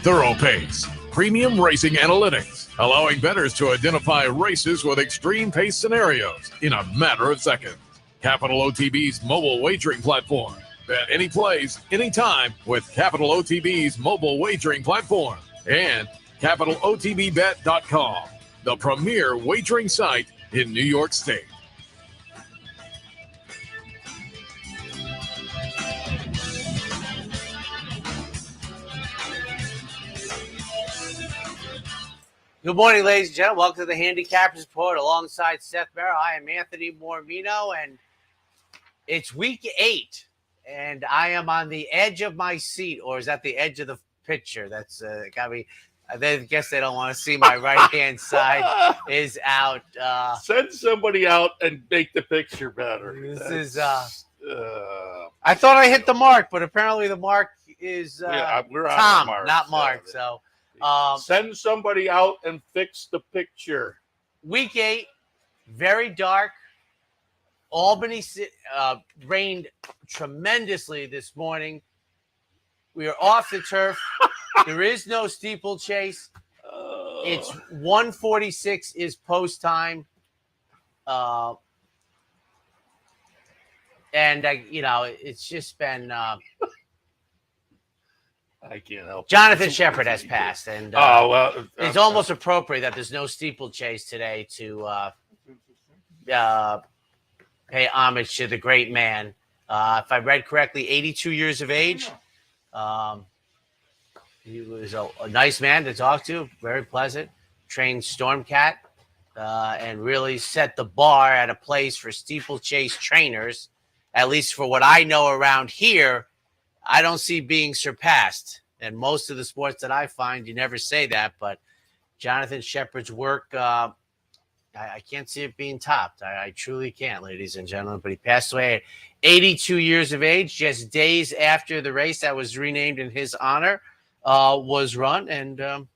thorough pace, premium racing analytics, allowing bettors to identify races with extreme pace scenarios in a matter of seconds. Capital OTB's mobile wagering platform. Bet any place, anytime with Capital OTB's mobile wagering platform. And CapitalOTBBet.com, the premier wagering site in New York State. Good morning, ladies and gentlemen. Welcome to the Handicappers Report alongside Seth Merrow. I am Anthony Mormino, and it's week 8, and I am on the edge of my seat, or is that the edge of the picture? That's got me. I guess they don't want to see my right-hand side is out. Send somebody out and make the picture better. I thought I hit the mark, but apparently the mark is we're on Tom, the mark, not Mark. So. Send somebody out and fix the picture. Week 8, very dark. Albany rained tremendously this morning. We are off the turf. There is no steeplechase. It's 1:46 is post time. And it's just been I can't help. Jonathan Shepard has passed, and it's almost appropriate that there's no steeplechase today to pay homage to the great man. If I read correctly, 82 years of age. He was a nice man to talk to, very pleasant. Trained Stormcat, and really set the bar at a place for steeplechase trainers. At least for what I know around here, I don't see being surpassed. And most of the sports that I find, you never say that. But Jonathan Shepard's work, I can't see it being topped. I truly can't, ladies and gentlemen. But he passed away at 82 years of age, just days after the race that was renamed in his honor was run. And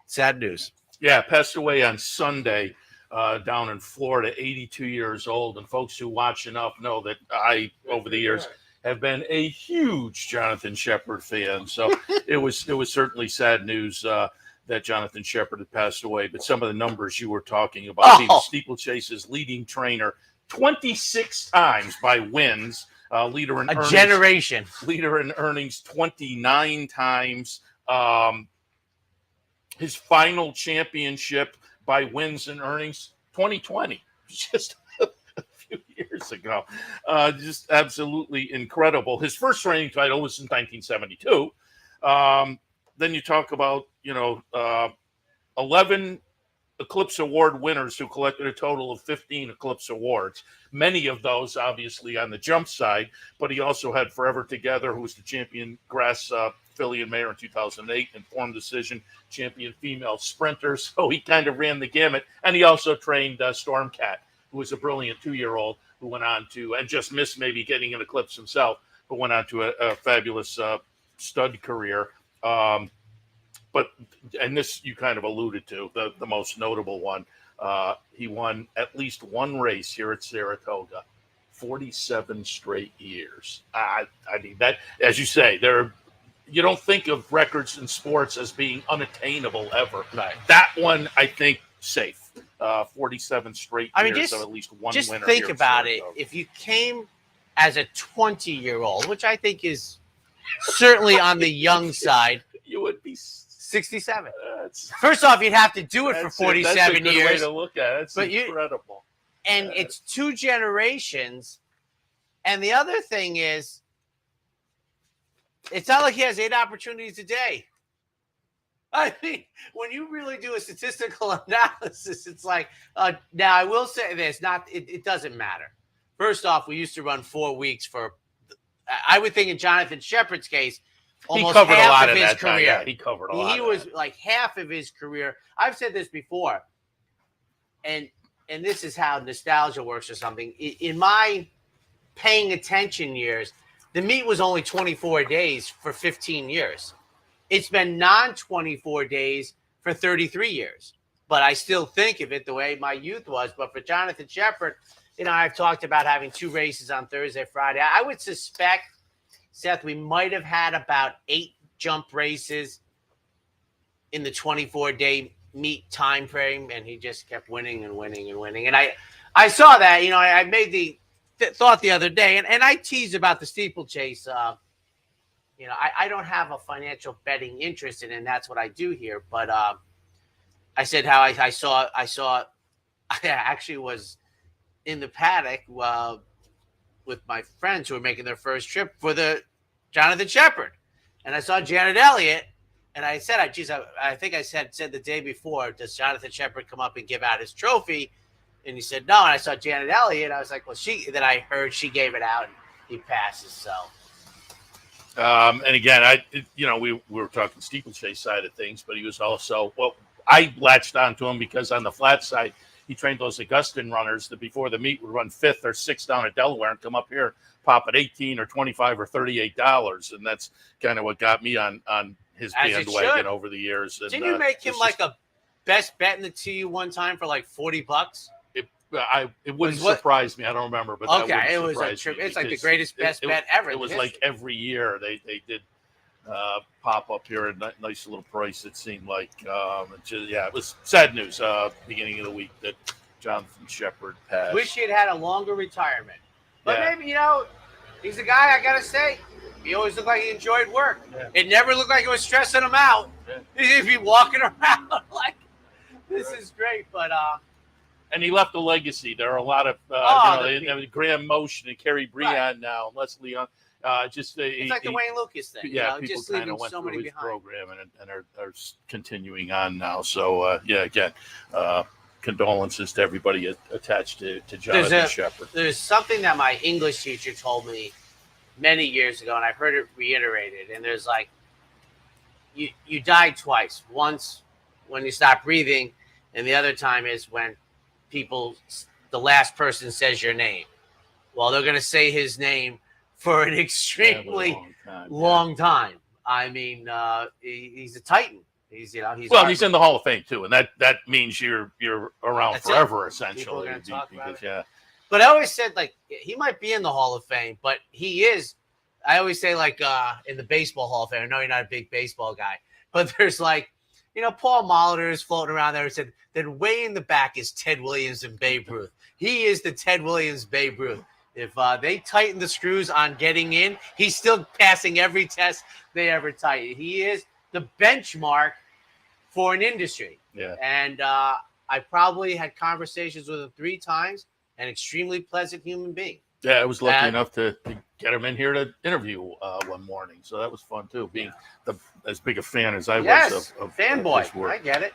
sad news. Yeah, passed away on Sunday down in Florida, 82 years old. And folks who watch enough know that I, over the years, have been a huge Jonathan Shepard fan. So it was certainly sad news that Jonathan Shepard had passed away. But some of the numbers you were talking about, he was steeplechase's leading trainer 26 times by wins, leader in earnings. Generation. Leader in earnings 29 times. His final championship by wins and earnings 2020. Just years ago. Just absolutely incredible. His first reigning title was in 1972. Then you talk about, 11 Eclipse Award winners who collected a total of 15 Eclipse Awards. Many of those, obviously, on the jump side, but he also had Forever Together, who was the champion grass filly and mare in 2008, Informed Decision, champion female sprinter. So he kind of ran the gamut. And he also trained Stormcat, who was a brilliant 2-year-old who went on to, and just missed maybe getting an Eclipse himself, but went on to a fabulous stud career. But this you kind of alluded to, the most notable one. He won at least one race here at Saratoga, 47 straight years. I mean, that, as you say, you don't think of records in sports as being unattainable ever. Right. That one, I think, safe. 47 straight years, so at least one just winner. Just think about it. If you came as a 20-year-old, which I think is certainly on the young side, you would be 67. First off, you'd have to do it for 47 that's a good years. Way to look at it. It's incredible. And it's 2 generations. And the other thing is, it's not like he has 8 opportunities a day. I mean, when you really do a statistical analysis, it's like, now I will say this, it doesn't matter. First off, we used to run 4 weeks I would think in Jonathan Shepard's case, almost half of his career. Yeah, he covered a lot. He was like half of his career. I've said this before, and this is how nostalgia works or something. In my paying attention years, the meet was only 24 days for 15 years. It's been non-24 days for 33 years. But I still think of it the way my youth was. But for Jonathan Shepard, I've talked about having 2 races on Thursday, Friday. I would suspect, Seth, we might have had about 8 jump races in the 24-day meet time frame, and he just kept winning and winning and winning. And I saw that, I made the thought the other day, and I teased about the steeplechase. I don't have a financial betting interest in it, and that's what I do here. But I said how I saw I actually was in the paddock with my friends who were making their first trip for the Jonathan Shepard. And I saw Janet Elliott, and I said, I think I said the day before, does Jonathan Shepard come up and give out his trophy? And he said, no. And I saw Janet Elliott. I was like, well, then I heard she gave it out, and he passes. So. And again, we were talking steeplechase side of things, but he was also, I latched onto him because on the flat side, he trained those Augustin runners that before the meet would run 5th or 6th down at Delaware and come up here, pop at $18 or $25 or $38. And that's kind of what got me on his bandwagon over the years. And, didn't you make him like a best bet in the TU one time for like $40? It wouldn't surprise me. I don't remember, but okay, it was it's like the greatest best bet ever. It was like every year they did pop up here at a nice little price. It seemed like, it was sad news. Beginning of the week that Jonathan Shepard passed. Wish he had a longer retirement, but maybe he's a guy. I gotta say, he always looked like he enjoyed work. Yeah. It never looked like it was stressing him out. Yeah. He'd be walking around like, this is great, but. And he left a legacy. There are a lot of, Graham Motion and Kerry Breon now, Leslie Young. It's like the Wayne Lucas thing. Yeah, people just kind of went so through his behind. program and are continuing on now. So, again, condolences to everybody attached to Jonathan Shepard. There's something that my English teacher told me many years ago, and I've heard it reiterated. And there's like, you die twice. Once when you stop breathing, and the other time is when the last person says your name. Well, they're going to say his name for an extremely long time. I mean, he's a Titan. He's in the Hall of Fame too, and that means you're around forever, essentially. But I always said like he might be in the Hall of Fame, but he is. I always say like in the Baseball Hall of Fame. I know you're not a big baseball guy, but there's like. Paul Molitor is floating around there and said that way in the back is Ted Williams and Babe Ruth. He is the Ted Williams, Babe Ruth. If they tighten the screws on getting in, he's still passing every test they ever tighten. He is the benchmark for an industry. Yeah. And I probably had conversations with him 3 times. An extremely pleasant human being. Yeah, I was lucky enough to get him in here to interview one morning, so that was fun too. Being as big a fan as I was of fanboy, his work. I get it.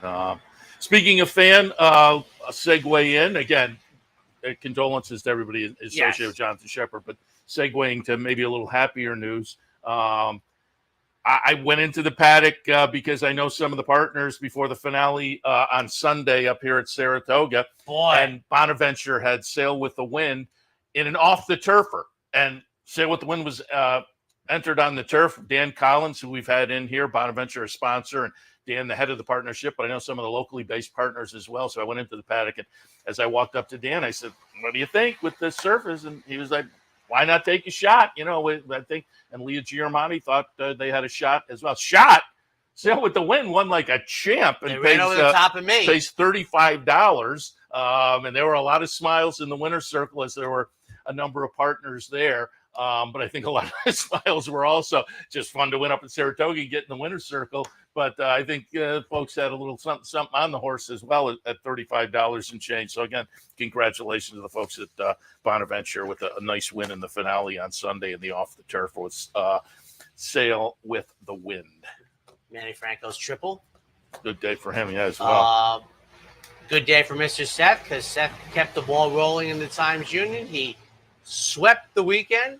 Speaking of fan, a segue in again. Condolences to everybody associated with Jonathan Shepard, but segueing to maybe a little happier news. I went into the paddock because I know some of the partners before the finale on Sunday up here at Saratoga. And Bonaventure had Sail with the Wind in an off-the-turfer. And Sail with the Wind was entered on the turf. Dan Collins, who we've had in here, Bonaventure, a sponsor, and Dan, the head of the partnership, but I know some of the locally based partners as well. So I went into the paddock, and as I walked up to Dan, I said, what do you think with this surface? And he was like, why not take a shot? I think, and Leah Giarmati thought they had a shot as well. Shot? Sail with the Wind won like a champ. And they ran over the top of me. Pays $35. And there were a lot of smiles in the winner's circle as there were a number of partners there. But I think a lot of the smiles were also just fun to win up at Saratoga and get in the winner's circle. But I think folks had a little something on the horse as well at $35 and change. So, again, congratulations to the folks at Bonaventure with a nice win in the finale on Sunday in the off-the-turf with Sail with the Wind. Manny Franco's triple. Good day for him, as well. Good day for Mr. Seth because Seth kept the ball rolling in the Times Union. He swept the weekend.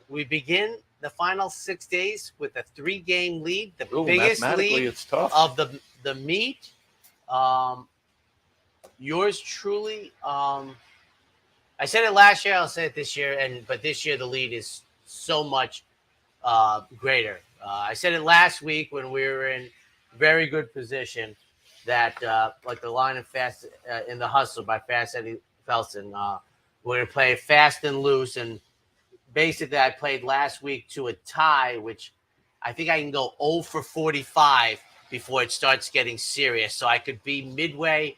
We begin the final 6 days with a 3-game lead, the biggest lead it's tough. of the meet. Yours truly. I said it last year. I'll say it this year. But this year the lead is so much greater. I said it last week when we were in very good position that like the line of Fast in the Hustle by Fast Eddie Felson. We're going to play fast and loose. And basically I played last week to a tie, which I think I can go 0 for 45 before it starts getting serious. So I could be midway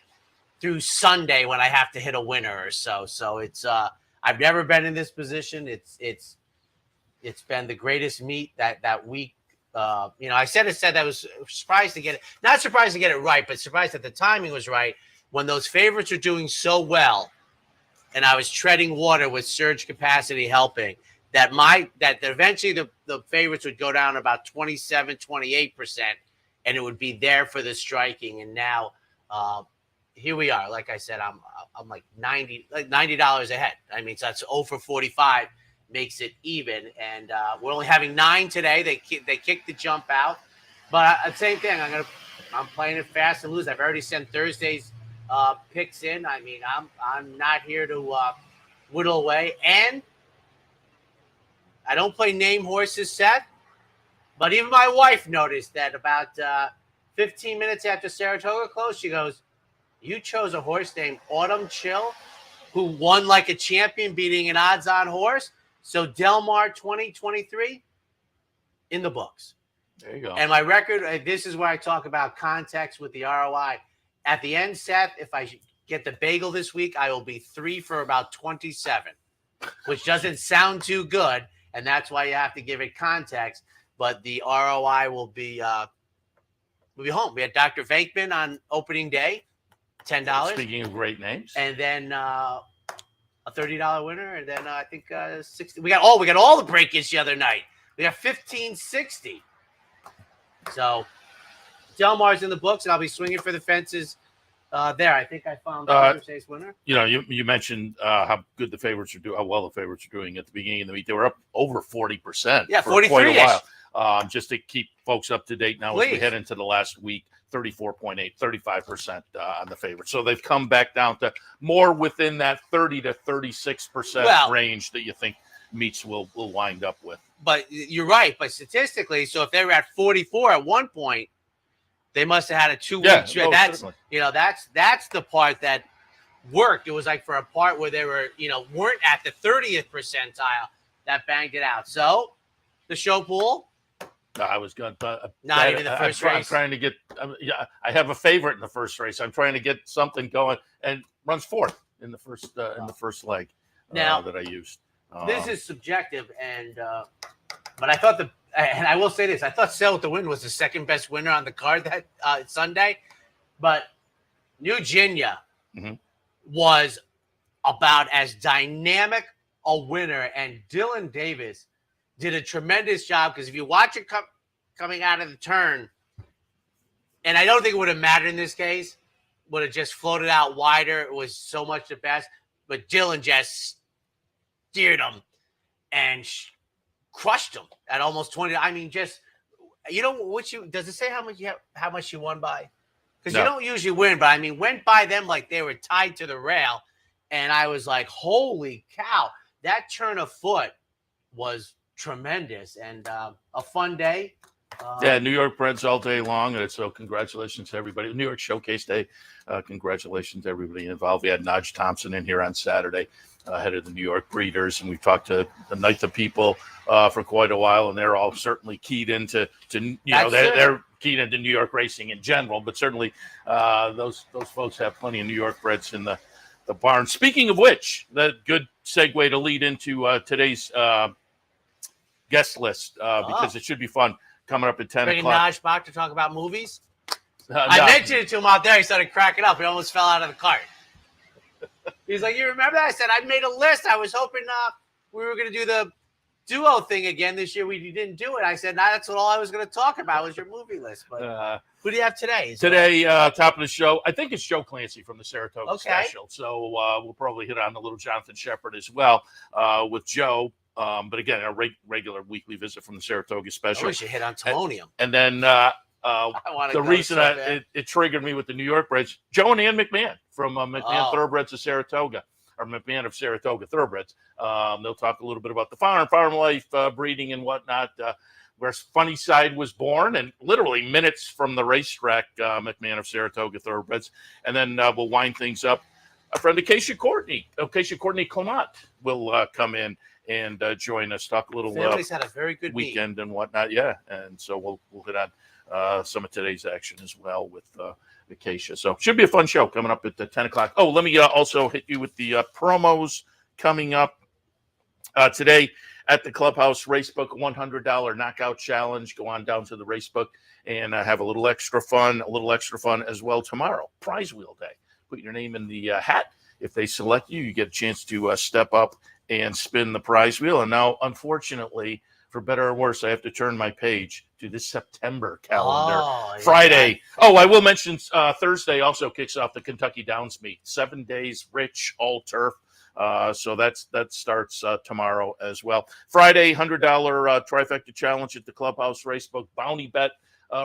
through Sunday when I have to hit a winner or so. So it's I've never been in this position. It's been the greatest meet that week. I said that I was surprised to get it. Not surprised to get it right, but surprised that the timing was right when those favorites are doing so well, and I was treading water with surge capacity helping. That eventually the favorites would go down about 27, 28%, and it would be there for the striking. And now here we are. Like I said, I'm like $90 ahead. I mean, so that's 0 for 45 makes it even. And we're only having 9 today. They kicked the jump out, but same thing. I'm playing it fast and loose. I've already sent Thursday's picks in. I mean, I'm not here to whittle away, and I don't play name horses, Seth, but even my wife noticed that about 15 minutes after Saratoga closed, she goes, "You chose a horse named Autumn Chill, who won like a champion, beating an odds-on horse. So Del Mar 2023 in the books." There you go. And my record, this is where I talk about context with the ROI. At the end, Seth, if I get the bagel this week, I will be 3 for about 27, which doesn't sound too good. And that's why you have to give it context. But the ROI will be home. We had Dr. Venkman on opening day, $10. Speaking of great names. And then a $30 winner. And then I think 60. We got all the breakage the other night. We got 1560. So Del Mar's in the books, and I'll be swinging for the fences there. I think I found Thursday's winner. You mentioned how good the favorites are doing, how well the favorites are doing at the beginning of the meet. They were up over 40%. Yeah, for 43 quite a while. Just to keep folks up to date now, as we Please. head into the last week, 34.8, 35% on the favorites. So they've come back down to more within that 30 to 36% range that you think meets will wind up with. But you're right. But statistically, so if they were at 44 at one point, they must have had a 2 week. Yeah, that's the part that worked. It was like for a part where they were, weren't at the 30th percentile that banged it out. So the show pool. No, I was good. Not even the first race. I'm trying to get. I have a favorite in the first race. I'm trying to get something going, and runs fourth in the first leg. Now that I used. This is subjective, and but I thought and I will say this: I thought Sail with the Wind was the second best winner on the card that Sunday, but New Ginia was about as dynamic a winner, and Dylan Davis did a tremendous job, because if you watch it coming out of the turn, and I don't think it would have mattered in this case, would have just floated out wider. It was so much the best, but Dylan just steered him and crushed him at almost 20. I mean, just does it say how much you won by? Because you don't usually win, but I mean, went by them like they were tied to the rail, and I was like, holy cow, that turn of foot was tremendous, and a fun day. New York Breds all day long, and so congratulations to everybody. New York Showcase Day, congratulations to everybody involved. We had Naj Thompson in here on Saturday, head of the New York Breeders, and we talked to the Night of People for quite a while, and they're all certainly keyed into they're keyed into New York racing in general, but certainly those folks have plenty of New York Breds in the barn. Speaking of which, the good segue to lead into today's guest list, because it should be fun coming up at 10 Bringing o'clock. Naj back to talk about movies. I mentioned it to him out there. He started cracking up. He almost fell out of the cart. He's like, "You remember that?" I said, "I made a list. I was hoping we were going to do the duo thing again this year. We didn't do it." I said, "Nah, that's all I was going to talk about was your movie list." But who do you have today? Today, top of the show, I think it's Joe Clancy from the Saratoga special. So we'll probably hit on a little Jonathan Shepard as well with Joe. But again, a regular weekly visit from the Saratoga special. We should hit on Timonium. And then the reason it triggered me with the New York Breds, Joe and Ann McMahon from McMahon Thoroughbreds of Saratoga, or McMahon of Saratoga Thoroughbreds. They'll talk a little bit about the farm life, breeding and whatnot, where Funny Side was born, and literally minutes from the racetrack, McMahon of Saratoga Thoroughbreds. And then we'll wind things up. A friend of Keisha Courtney Clement will come in and join us, talk a little Family's had a very good weekend and whatnot. Yeah, and so we'll hit on some of today's action as well with Acacia. So should be a fun show coming up at 10 o'clock. Oh, let me also hit you with the promos coming up today at the Clubhouse Racebook $100 knockout challenge. Go on down to the Racebook and have a little extra fun as well tomorrow. Prize wheel day. Put your name in the hat. If they select you, you get a chance to step up and spin the prize wheel. And now, unfortunately, for better or worse, I have to turn my page to the September calendar. Friday. Yeah. Oh, I will mention Thursday also kicks off the Kentucky Downs meet. 7 days, rich, all turf. So that starts tomorrow as well. Friday, $100 trifecta challenge at the Clubhouse Racebook. Bounty bet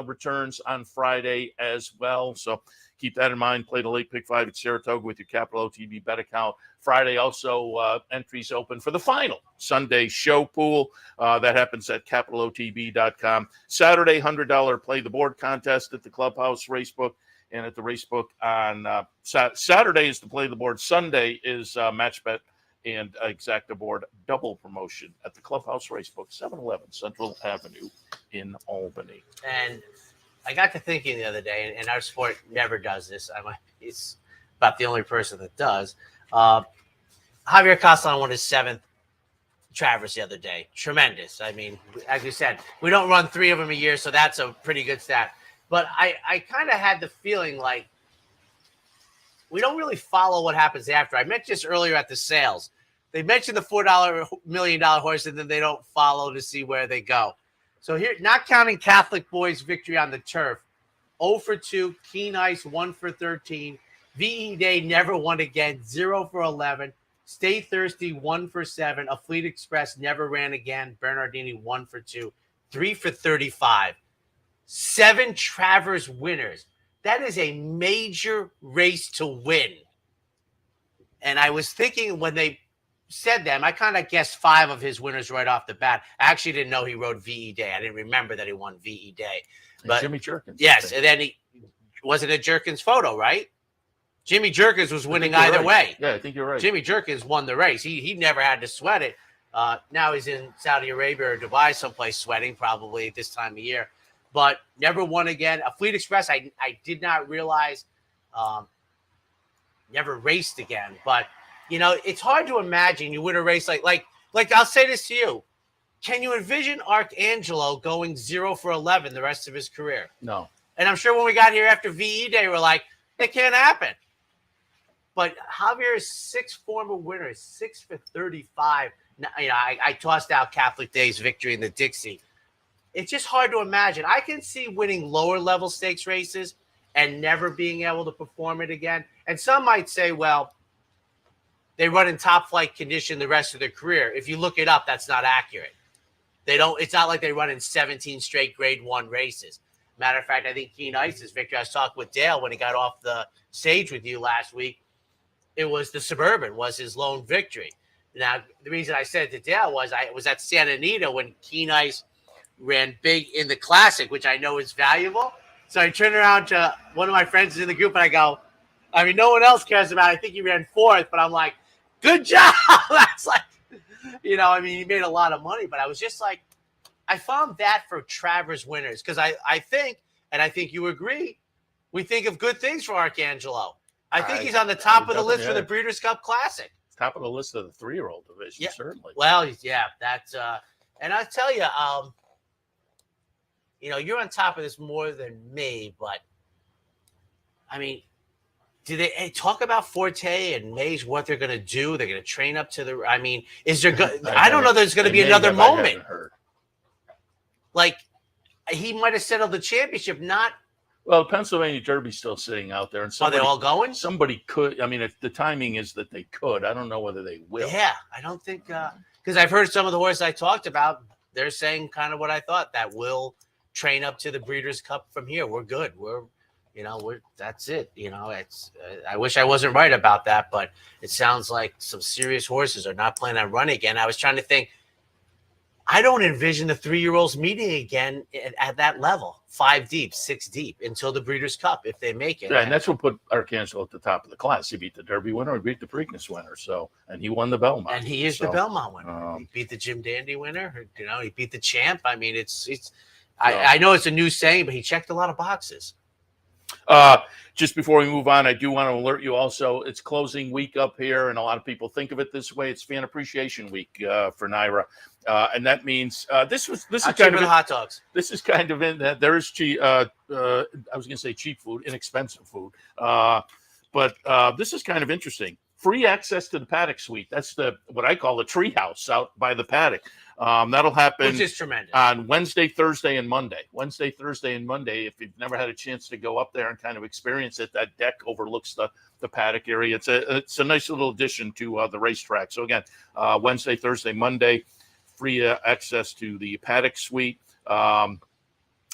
returns on Friday as well. So keep that in mind. Play the late pick 5 at Saratoga with your Capital OTB bet account. Friday also entries open for the final Sunday show pool. That happens at capitalotb.com. Saturday, $100 play the board contest at the Clubhouse Racebook. And at the Racebook on Saturday is to play the board. Sunday is match bet and exacta board double promotion at the Clubhouse Racebook, 711 Central Avenue in Albany. And I got to thinking the other day, and our sport never does this. It's about the only person that does. Javier Castellan won his 7th Travers the other day. Tremendous. I mean, as you said, we don't run 3 of them a year, so that's a pretty good stat. But I kind of had the feeling like we don't really follow what happens after. I mentioned this earlier at the sales. They mentioned the $4 million horse, and then they don't follow to see where they go. So here, not counting Catholic Boys' victory on the turf, 0 for 2, Keen Ice 1 for 13, VE Day never won again, 0 for 11, Stay Thirsty 1 for 7, A Fleet Express never ran again, Bernardini 1 for 2, 3 for 35. 7 Travers winners. That is a major race to win. And I was thinking when they said them, I kind of guessed 5 of his winners right off the bat. I actually didn't know he rode VE Day. I didn't remember that he won VE Day. But Jimmy Jerkins. Yes, and then he wasn't a Jerkins photo, right? Jimmy Jerkins was winning either way. Yeah, I think you're right. Jimmy Jerkins won the race. He never had to sweat it. Now he's in Saudi Arabia or Dubai someplace sweating probably at this time of year. But never won again. A Fleet Express, I did not realize never raced again. But, you know, it's hard to imagine you win a race like I'll say this to you. Can you envision Arcangelo going 0 for 11 the rest of his career? No. And I'm sure when we got here after VE Day, we're like, it can't happen. But Javier's 6 former winners, 6 for 35. You know, I tossed out Catholic Day's victory in the Dixie. It's just hard to imagine. I can see winning lower level stakes races and never being able to perform it again. And some might say, well, they run in top flight condition the rest of their career. If you look it up, that's not accurate. It's not like they run in 17 straight grade 1 races. Matter of fact, I think Keen Ice's victory, I was talking with Dale when he got off the stage with you last week. It was the Suburban was his lone victory. Now, the reason I said it to Dale was I was at Santa Anita when Keen Ice ran big in the Classic, which I know is valuable. So I turned around to one of my friends in the group and I go, I mean, no one else cares about it. I think he ran 4th, but I'm like, good job. That's like, you know, I mean, he made a lot of money, but I was just like, I found that for Travers winners because I think, and I think you agree, we think of good things for Arcangelo. I think he's on the top of the list for the Breeders' Cup Classic. Top of the list of the 3-year-old division, yeah. Certainly. Well, yeah, that's and I'll tell you, you know, you're on top of this more than me, but I mean, do they talk about Forte and Mays, what they're going to do? They're going to train up to the, I mean, is there, I don't know there's going to be another moment. Like, he might have settled the championship, not. Well, Pennsylvania Derby's still sitting out there. And Are they all going? Somebody could. I mean, if the timing is that they could. I don't know whether they will. Yeah, I don't think, because I've heard some of the horses I talked about, they're saying kind of what I thought, that we'll train up to the Breeders' Cup from here. We're good. That's it. You know, it's. I wish I wasn't right about that, but it sounds like some serious horses are not planning on running again. I was trying to think, I don't envision the 3-year-olds meeting again at that level, 5 deep, 6 deep, until the Breeders' Cup, if they make it. Yeah, and that's what put Arcangelo at the top of the class. He beat the Derby winner, he beat the Preakness winner, and he won the Belmont. And he is the Belmont winner. He beat the Jim Dandy winner. He beat the champ. I mean, I know it's a new saying, but he checked a lot of boxes. Just before we move on, I do want to alert you also, it's closing week up here, and a lot of people think of it this way. It's Fan Appreciation Week for NYRA. And that means this is kind of hot dogs. This is kind of in that there is cheap. I was going to say cheap food, inexpensive food, but this is kind of interesting. Free access to the paddock suite. That's what I call the tree house out by the paddock. That'll happen, which is tremendous, on Wednesday, Thursday, and Monday. Wednesday, Thursday, and Monday. If you've never had a chance to go up there and kind of experience it, that deck overlooks the paddock area. It's a nice little addition to the racetrack. So again, Wednesday, Thursday, Monday, free access to the paddock suite.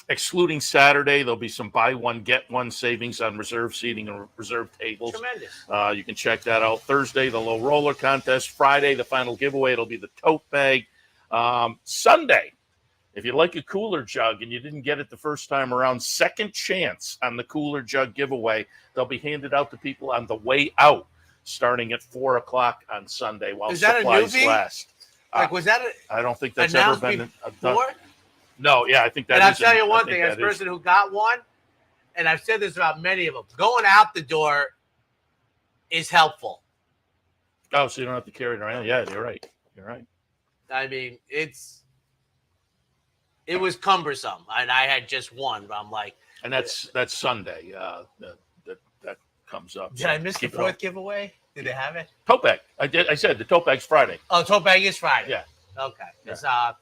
Excluding Saturday, there'll be some buy one, get one savings on reserve seating and reserve tables. Tremendous. You can check that out. Thursday, the low roller contest. Friday, the final giveaway. It'll be the tote bag. Sunday, if you like a cooler jug and you didn't get it the first time around, second chance on the cooler jug giveaway. They'll be handed out to people on the way out, starting at 4:00 on Sunday while supplies last. Was that I don't think that's ever been done. No, yeah, I think that. And I'll tell you one thing, as a person who got one, and I've said this about many of them, going out the door is helpful. Oh, so you don't have to carry it around? Yeah, you're right. You're right. I mean, it was cumbersome, and I had just one, but I'm like. And that's Sunday. That comes up. Did I miss the fourth giveaway? Did they have it? Tote bag. I said the tote bag's Friday. Oh, tote bag is Friday. Yeah. Okay. Yeah.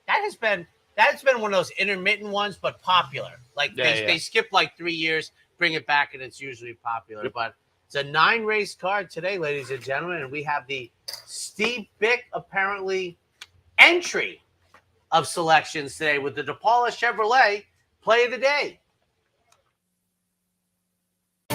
That's been one of those intermittent ones, but popular. Like they skip like 3 years, bring it back, and it's usually popular. Yep. But it's a 9-race card today, ladies and gentlemen, and we have the Steve Bick apparently entry of selections today with the DePaula Chevrolet Play of the Day.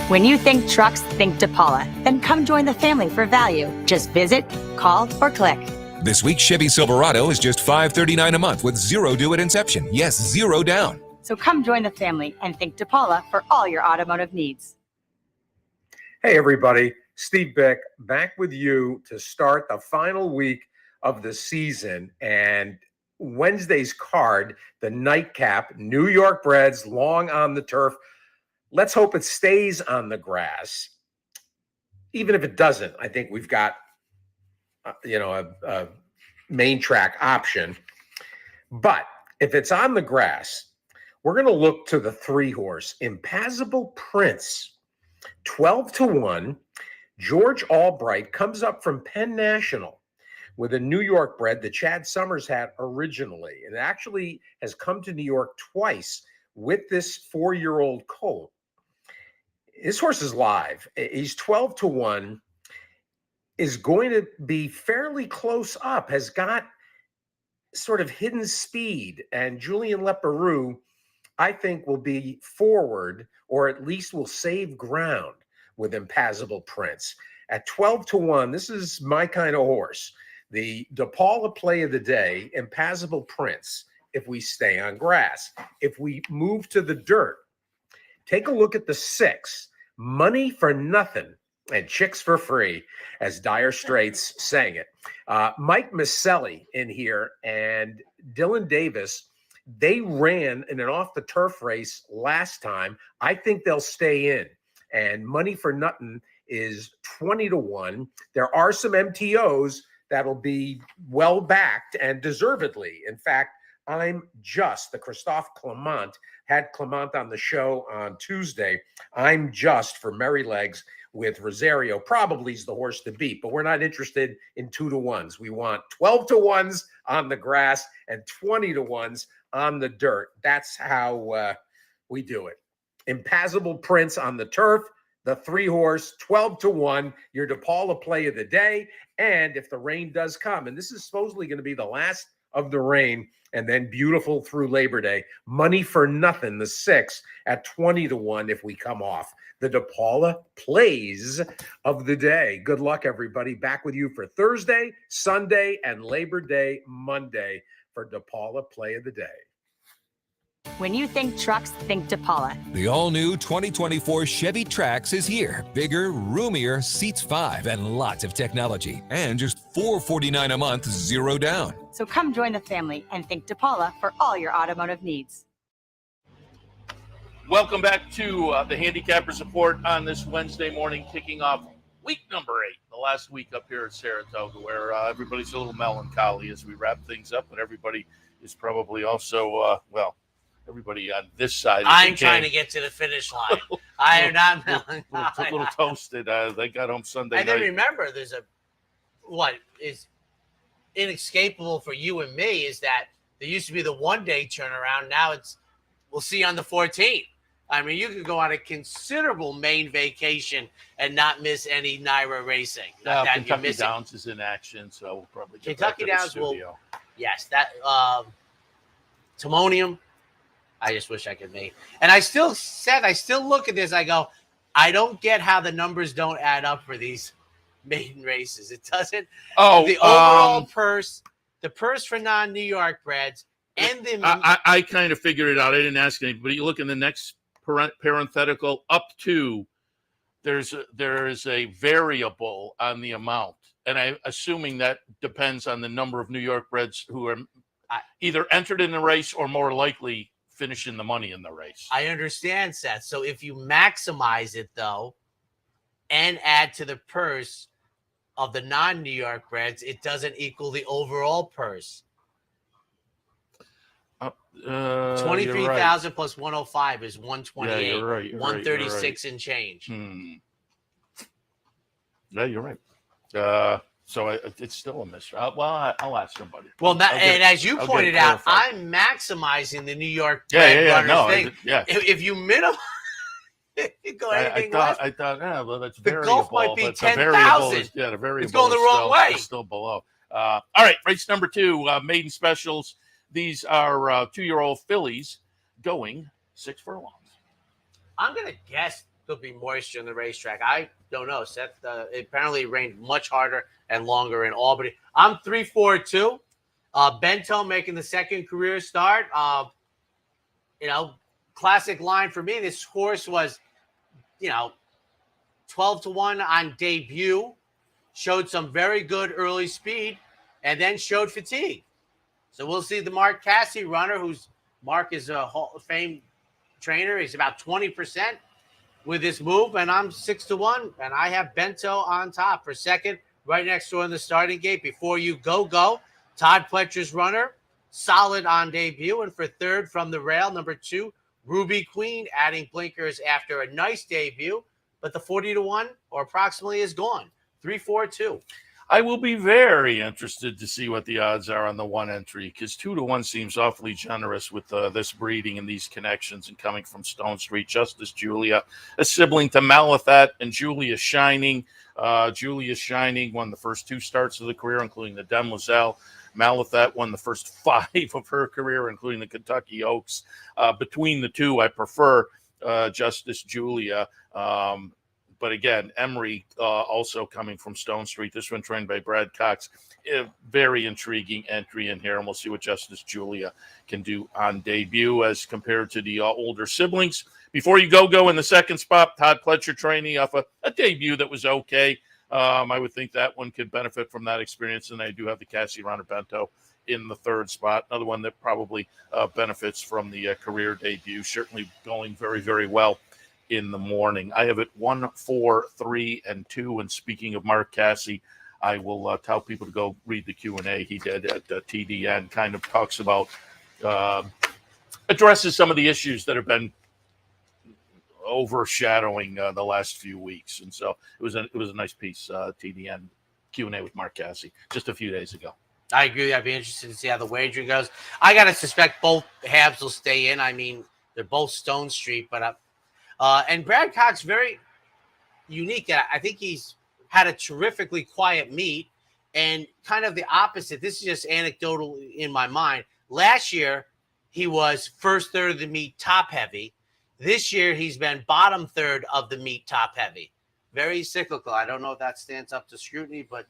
When you think trucks, think DePaula. Then come join the family for value. Just visit, call, or click. This week, Chevy Silverado is just $539 a month with zero due at inception. Yes, zero down. So come join the family and think DePaula for all your automotive needs. Hey, everybody. Steve Bick back with you to start the final week of the season. And Wednesday's card, the nightcap, New York Breds, long on the turf. Let's hope it stays on the grass. Even if it doesn't, I think we've got a main track option. But if it's on the grass, we're going to look to the 3-horse, Impassable Prince, 12-1. George Albright comes up from Penn National with a New York bred that Chad Summers had originally, and actually has come to New York twice with this 4-year-old colt. This horse is live. He's 12-1. Is going to be fairly close up, has got sort of hidden speed, and Julian Leparoux, I think, will be forward, or at least will save ground with Impassable Prince. At 12-1, this is my kind of horse. The DePaula Play of the Day, Impassable Prince, if we stay on grass. If we move to the dirt, take a look at the 6, Money for Nothing and Chicks for Free, as Dire Straits sang it. Mike Maselli in here and Dylan Davis, they ran in an off-the-turf race last time. I think they'll stay in. And Money for Nothing is 20-1. There are some MTOs that'll be well-backed and deservedly. In fact, the Christophe Clement, had Clement on the show on Tuesday. I'm just for Merry Legs with Rosario. Probably is the horse to beat, but we're not interested in 2-1s. We want 12-1s on the grass and 20-1s on the dirt. That's how we do it. Impassable Prince on the turf, the 3-horse, 12-1, your DePaula Play of the Day. And if the rain does come, and this is supposedly going to be the last of the rain and then beautiful through Labor Day. Money for nothing, the 6 at 20-1 if we come off. The DePaula plays of the day. Good luck, everybody. Back with you for Thursday, Sunday, and Labor Day Monday for DePaula Play of the Day. When you think trucks, think DePaula. The all-new 2024 Chevy Trax is here. Bigger, roomier, seats 5, and lots of technology. And just $449 a month, 0 down. So come join the family and think DePaula for all your automotive needs. Welcome back to the Handicappers Report on this Wednesday morning, kicking off week number 8, the last week up here at Saratoga, where everybody's a little melancholy as we wrap things up, but everybody is probably also, everybody on this side. I'm trying to get to the finish line. I am not melancholy. A little toasted. They got home Sunday and night. then remember, there's what is inescapable for you and me is that there used to be the one-day turnaround. Now we'll see you on the 14th. I mean, you could go on a considerable Maine vacation and not miss any NYRA racing. Kentucky Downs is in action, so we'll probably get Kentucky back to Downs the studio. Yes, that Timonium. I just wish I could make. And I still look at this. I go, I don't get how the numbers don't add up for these maiden races. It doesn't. Oh, the overall purse, the purse for non-New York breds, and the. I kind of figured it out. I didn't ask anybody. But you look in the next parenthetical up to. There is a variable on the amount, and I'm assuming that depends on the number of New York breds who are either entered in the race or more likely finishing the money in the race. I understand, Seth. So if you maximize it, though, and add to the purse of the non-New York breds, it doesn't equal the overall purse. 23,000 right. plus 105 is 128. Yeah, you're right. 136 and change. Yeah, you're right. So it's still a mystery. I'll ask somebody. Well, as you pointed out, I'm maximizing the New York thing. If you minimize, go anything less. I thought, well, that's the variable. Gulf might be 10,000. Yeah, the variable. It's going the wrong way. It's still below. All right, race number 2, maiden specials. These are 2-year-old fillies going 6 furlongs. I'm gonna guess there'll be moisture in the racetrack. I don't know. Seth, apparently rained much harder and longer in Albany. I'm 3-4-2. Bento making the second career start. Classic line for me. This horse was, 12-1 on debut. Showed some very good early speed and then showed fatigue. So we'll see the Mark Cassie runner, whose Mark is a Hall of Fame trainer. He's about 20% with this move, and I'm 6-1, and I have Bento on top for second, right next door in the starting gate. Before you go, Todd Pletcher's runner, solid on debut, and for third from the rail, number 2, Ruby Queen, adding blinkers after a nice debut, but the 40-1 or approximately is gone. 3-4-2. I will be very interested to see what the odds are on the one entry, because 2-1 seems awfully generous with this breeding and these connections and coming from Stone Street. Justice Julia, a sibling to Malathat, and Julia Shining. Julia Shining won the first 2 starts of the career, including the Demoiselle. Malathat won the first 5 of her career, including the Kentucky Oaks. Between the two, I prefer Justice Julia. But again, Emery also coming from Stone Street. This one trained by Brad Cox. A very intriguing entry in here, and we'll see what Justice Julia can do on debut as compared to the older siblings. Before you go in the second spot, Todd Pletcher training off a debut that was okay. I would think that one could benefit from that experience, and I do have the Cassie Runner Bento in the third spot. Another one that probably benefits from the career debut, certainly going very, very well in the morning. I have it 1, 4, 3, and 2. And speaking of Mark Cassie, I will tell people to go read the Q&A he did at TDN. Kind of talks about, addresses some of the issues that have been overshadowing the last few weeks. And so it was a nice piece, TDN Q&A with Mark Cassie just a few days ago. I agree. I'd be interested to see how the wagering goes. I got to suspect both halves will stay in. I mean, they're both Stone Street, but and Brad Cox, very unique. I think he's had a terrifically quiet meet, and kind of the opposite. This is just anecdotal in my mind. Last year, he was first third of the meet top heavy. This year, he's been bottom third of the meet top heavy. Very cyclical. I don't know if that stands up to scrutiny, but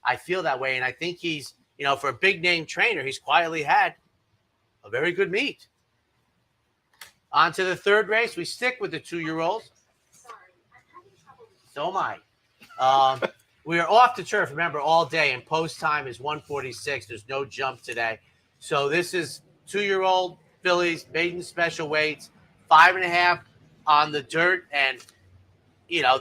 I feel that way. And I think he's, for a big name trainer, he's quietly had a very good meet. On to the third race. We stick with the 2-year-olds. So am I. We are off the turf, remember, all day, and post time is 1:46. There's no jump today. So this is 2-year-old fillies, maiden special weights, 5.5 on the dirt. And,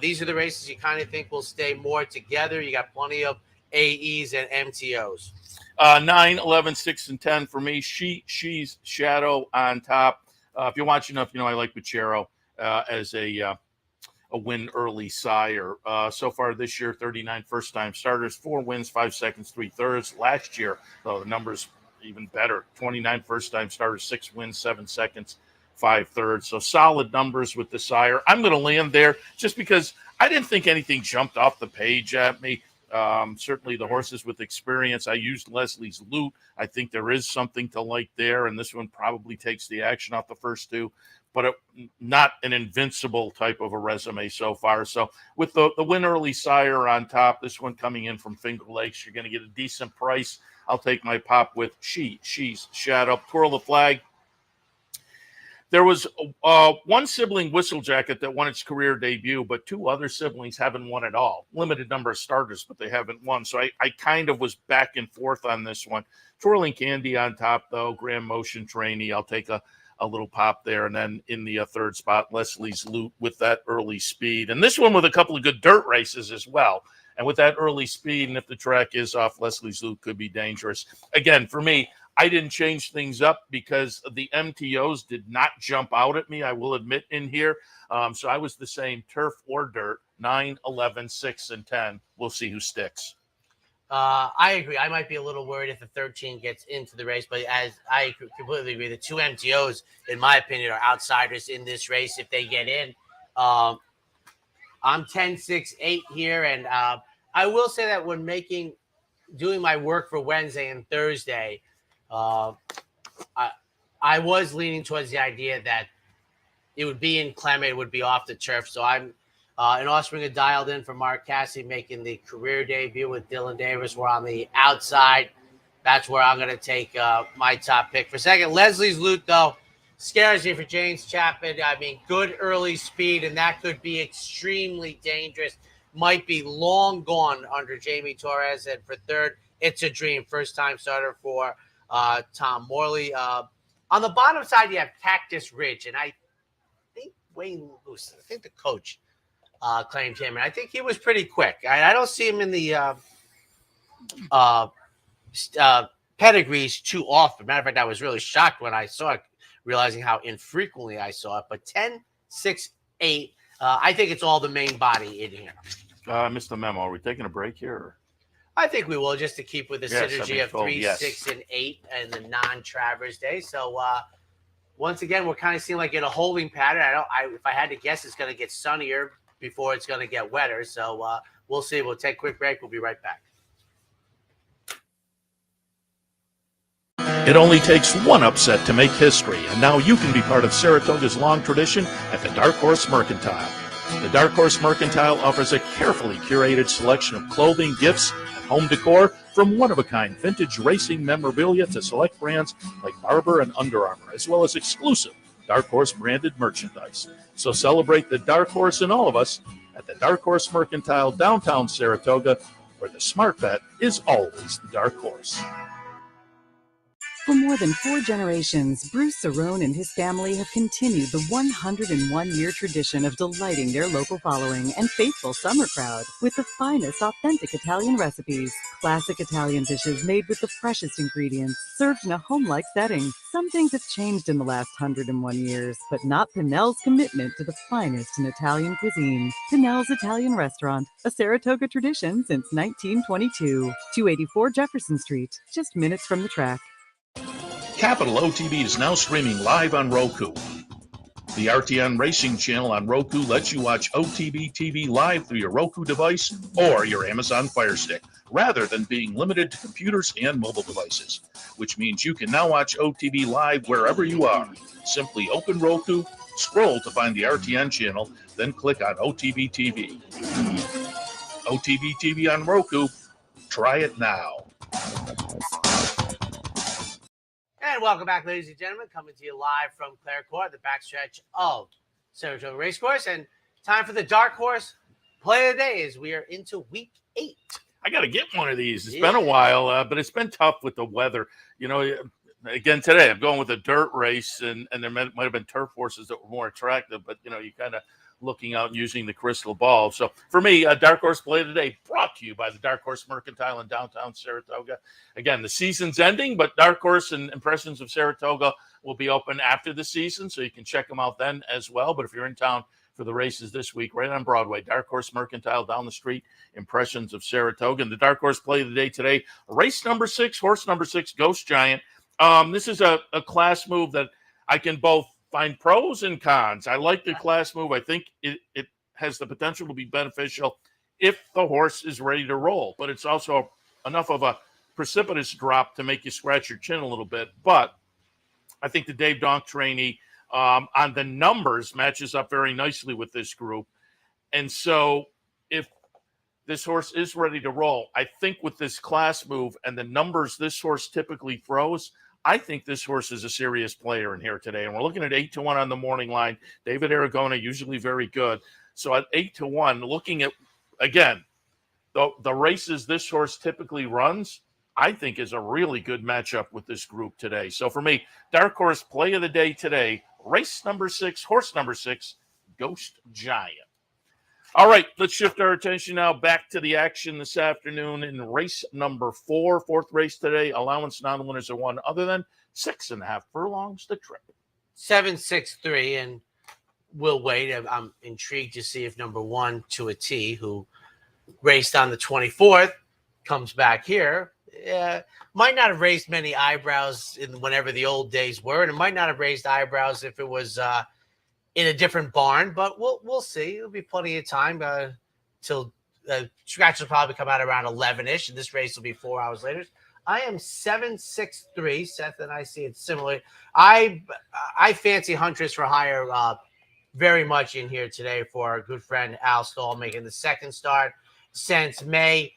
these are the races you kind of think will stay more together. You got plenty of AEs and MTOs. 9, 11, 6, and 10 for me. She's Shadow on top. If you're watching enough, I like Bachero as a win early sire. So far this year, 39 first-time starters, 4 wins, 5 seconds, 3/3. Last year, though, the numbers even better. 29 first-time starters, 6 wins, 7 seconds, 5/3. So solid numbers with the sire. I'm going to land there just because I didn't think anything jumped off the page at me. Certainly the horses with experience. I used Leslie's Loot. I think there is something to like there, and this one probably takes the action off the first 2, but not an invincible type of a resume so far. So with the win early sire on top, this one coming in from Finger Lakes, you're going to get a decent price. I'll take my pop with She's Shadow. Twirl the flag. There was one sibling Whistlejacket that won its career debut, but 2 other siblings haven't won at all. Limited number of starters, but they haven't won. So I kind of was back and forth on this one. Twirling Candy on top, though. Grand Motion Trainee. I'll take a little pop there. And then in the third spot, Leslie's Loot with that early speed. And this one with a couple of good dirt races as well. And with that early speed, and if the track is off, Leslie's Loot could be dangerous. Again, for me, I didn't change things up because the MTOs did not jump out at me, I will admit, in here. So I was the same, turf or dirt, 9, 11, 6, and 10. We'll see who sticks. I agree. I might be a little worried if the 13 gets into the race, but as I completely agree, the 2 MTOs, in my opinion, are outsiders in this race if they get in. I'm 10, 6, 8 here, and I will say that when doing my work for Wednesday and Thursday, I was leaning towards the idea that it would be in Clement, it would be off the turf. So I'm an offspring of Dialed In for Mark Cassidy making the career debut with Dylan Davis. We're on the outside. That's where I'm going to take my top pick. For second, Leslie's Loot, though, scares me for James Chapman. I mean, good early speed, and that could be extremely dangerous. Might be long gone under Jamie Torres. And for third, It's a Dream, first-time starter for Tom Morley. On the bottom side, you have Cactus Ridge, and I think Wayne Lewis, I think the coach, claimed him, and I think he was pretty quick. I don't see him in the pedigrees too often. Matter of fact, I was really shocked when I saw it, realizing how infrequently I saw it. But 10, 6, 8, I think it's all the main body in here. I missed the memo. Are we taking a break here? Or? I think we will, just to keep with the synergy of 3, yes. 6, and 8 and the non-Travers day. So once again, we're kind of seeing like in a holding pattern. If I had to guess, it's going to get sunnier before it's going to get wetter. So we'll see. We'll take a quick break. We'll be right back. It only takes one upset to make history, and now you can be part of Saratoga's long tradition at the Dark Horse Mercantile. The Dark Horse Mercantile offers a carefully curated selection of clothing, gifts, and home decor, from one-of-a-kind vintage racing memorabilia to select brands like Barber and Under Armour, as well as exclusive Dark Horse branded merchandise. So celebrate the Dark Horse in all of us at the Dark Horse Mercantile, downtown Saratoga, where the smart bet is always the Dark Horse. For more than 4 generations, Bruce Cerrone and his family have continued the 101-year tradition of delighting their local following and faithful summer crowd with the finest authentic Italian recipes. Classic Italian dishes made with the freshest ingredients, served in a home-like setting. Some things have changed in the last 101 years, but not Pinnell's commitment to the finest in Italian cuisine. Pinnell's Italian Restaurant, a Saratoga tradition since 1922. 284 Jefferson Street, just minutes from the track. Capital OTB is now streaming live on Roku. The RTN Racing channel on Roku lets you watch OTB TV live through your Roku device or your Amazon Fire Stick. rather than being limited to computers and mobile devices, which means you can now watch OTB live wherever you are. Simply open Roku, scroll to find the RTN channel, then click on OTB TV. OTB TV on Roku. Try it now. And welcome back, ladies and gentlemen. Coming to you live from Clare Court, the backstretch of Saratoga Race Course. And time for the dark horse play of the day as we are into week 8. I got to get one of these. It's been a while, but it's been tough with the weather. You know, again, today I'm going with a dirt race, and there might have been turf horses that were more attractive, but, you know, you kind of looking out and using the crystal ball. So for me, a dark horse play today brought to you by the Dark Horse Mercantile in downtown Saratoga. Again, the season's ending, but Dark Horse and Impressions of Saratoga will be open after the season, so you can check them out then as well. But if you're in town for the races this week, right on Broadway, Dark Horse Mercantile down the street, Impressions of Saratoga. And the Dark Horse play of the day today, race number 6, horse number 6, Ghost Giant. This is a class move that I can both find pros and cons. I like the class move. I think it has the potential to be beneficial if the horse is ready to roll, but it's also enough of a precipitous drop to make you scratch your chin a little bit. But I think the Dave Donk trainee on the numbers matches up very nicely with this group. And so if this horse is ready to roll, I think with this class move and the numbers this horse typically throws, I think this horse is a serious player in here today. And we're looking at 8-1 on the morning line. David Aragona, usually very good. So at 8-1, looking at, again, the races this horse typically runs, I think is a really good matchup with this group today. So for me, dark horse play of the day today, race number 6, horse number 6, Ghost Giant. All right, let's shift our attention now back to the action this afternoon in race number 4, fourth race today. Allowance non-winners are 1 other than 6.5 furlongs the trip. 7-6-3, and we'll wait. I'm intrigued to see if number 1 to a T, who raced on the 24th, comes back here. Might not have raised many eyebrows in whenever the old days were, and it might not have raised eyebrows if it was in a different barn, but we'll see. It'll be plenty of time till scratch will probably come out around 11-ish, and this race will be 4 hours later. I am 7-6-3. Seth and I see it similarly. I fancy Huntress for Hire very much in here today for our good friend Al Stahl, making the second start since May,